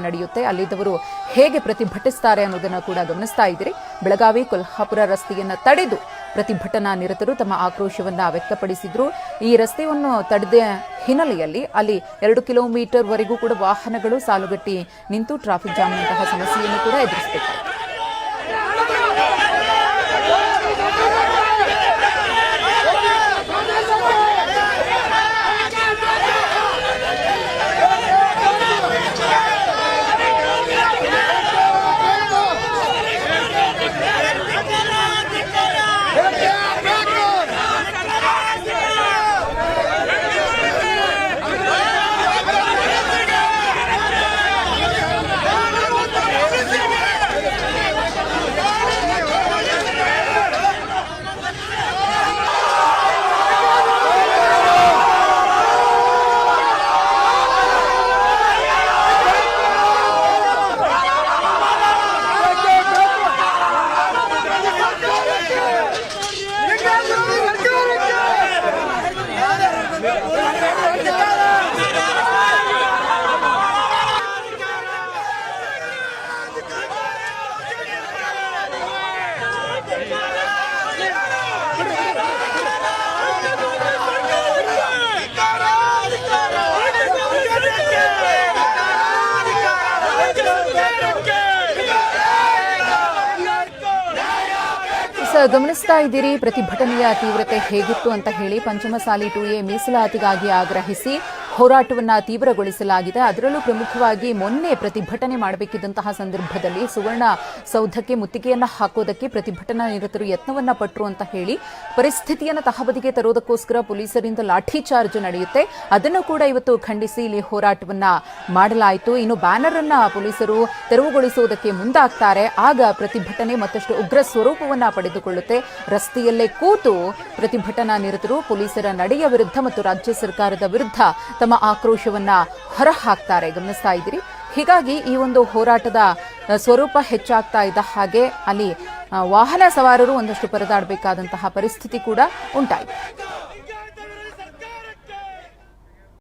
ನಡೆಯುತ್ತೆ. ಅಲ್ಲಿದ್ದವರು ಹೇಗೆ ಪ್ರತಿಭಟಿಸುತ್ತಾರೆ ಅನ್ನೋದನ್ನು ಕೂಡ ಗಮನಿಸ್ತಾ ಇದ್ದೀರಿ. ಬೆಳಗಾವಿ ಕೊಲ್ಹಾಪುರ ರಸ್ತೆಯನ್ನು ತಡೆದು ಪ್ರತಿಭಟನಾ ನಿರತರು ತಮ್ಮ ಆಕ್ರೋಶವನ್ನ ವ್ಯಕ್ತಪಡಿಸಿದ್ರು. ಈ ರಸ್ತೆಯನ್ನು ತಡೆದ ಹಿನ್ನೆಲೆಯಲ್ಲಿ ಅಲ್ಲಿ 2 ಕಿಲೋಮೀಟರ್ ವರೆಗೂ ಕೂಡ ವಾಹನಗಳು ಸಾಲುಗಟ್ಟಿ ನಿಂತು ಟ್ರಾಫಿಕ್ ಜಾಮ್ನಂತಹ ಸಮಸ್ಯೆಯನ್ನು ಕೂಡ ಎದುರಿಸಬೇಕಾಯಿತು. ಗಮನಿಸ್ತಾ ಇದ್ದೀರಿ ಪ್ರತಿಭಟನೆಯ ತೀವ್ರತೆ ಹೇಗಿತ್ತು ಅಂತ ಹೇಳಿ. ಪಂಚಮಸಾಲಿ 2A ಮೀಸಲಾತಿಗಾಗಿ ಆಗ್ರಹಿಸಿ ಹೋರಾಟವನ್ನ ತೀವ್ರಗೊಳಿಸಲಾಗಿದೆ. ಅದರಲ್ಲೂ ಪ್ರಮುಖವಾಗಿ ಮೊನ್ನೆ ಪ್ರತಿಭಟನೆ ಮಾಡಬೇಕಿದ್ದಂತಹ ಸಂದರ್ಭದಲ್ಲಿ ಸುವರ್ಣ ಸೌಧಕ್ಕೆ ಮುತ್ತಿಗೆಯನ್ನ ಹಾಕೋದಕ್ಕೆ ಪ್ರತಿಭಟನಾ ನಿರತರು ಯತ್ನವನ್ನ ಪಟ್ಟರು ಅಂತ ಹೇಳಿ ಪರಿಸ್ಥಿತಿಯನ್ನು ತಹಬದಿಗೆ ತರೋದಕ್ಕೋಸ್ಕರ ಪೊಲೀಸರಿಂದ ಲಾಠಿ ಚಾರ್ಜ್ ನಡೆಯುತ್ತೆ. ಅದನ್ನು ಕೂಡ ಇವತ್ತು ಖಂಡಿಸಿ ಇಲ್ಲಿ ಹೋರಾಟವನ್ನ ಮಾಡಲಾಯಿತು. ಇನ್ನು ಬ್ಯಾನರ್ ಅನ್ನ ಪೊಲೀಸರು ತೆರವುಗೊಳಿಸುವುದಕ್ಕೆ ಮುಂದಾಗ್ತಾರೆ. ಆಗ ಪ್ರತಿಭಟನೆ ಮತ್ತಷ್ಟು ಉಗ್ರ ಸ್ವರೂಪವನ್ನ ಪಡೆದುಕೊಳ್ಳುತ್ತೆ. ರಸ್ತೆಯಲ್ಲೇ ಕೂತು ಪ್ರತಿಭಟನಾ ನಿರತರು ಪೊಲೀಸರ ನಡೆಯ ವಿರುದ್ಧ ಮತ್ತು ರಾಜ್ಯ ಸರ್ಕಾರದ ವಿರುದ್ಧ ತಮ್ಮ ಆಕ್ರೋಶವನ್ನ ಹೊರಹಾಕ್ತಾರೆ. ಗಮನಿಸ್ತಾ ಇದ್ದೀರಿ. ಹೀಗಾಗಿ ಈ ಒಂದು ಹೋರಾಟದ ಸ್ವರೂಪ ಹೆಚ್ಚಾಗ್ತಾ ಇದ್ದ ಹಾಗೆ ಅಲ್ಲಿ ವಾಹನ ಸವಾರರು ಒಂದಷ್ಟು ಪರದಾಡಬೇಕಾದಂತಹ ಪರಿಸ್ಥಿತಿ ಕೂಡ ಉಂಟಾಯಿತು.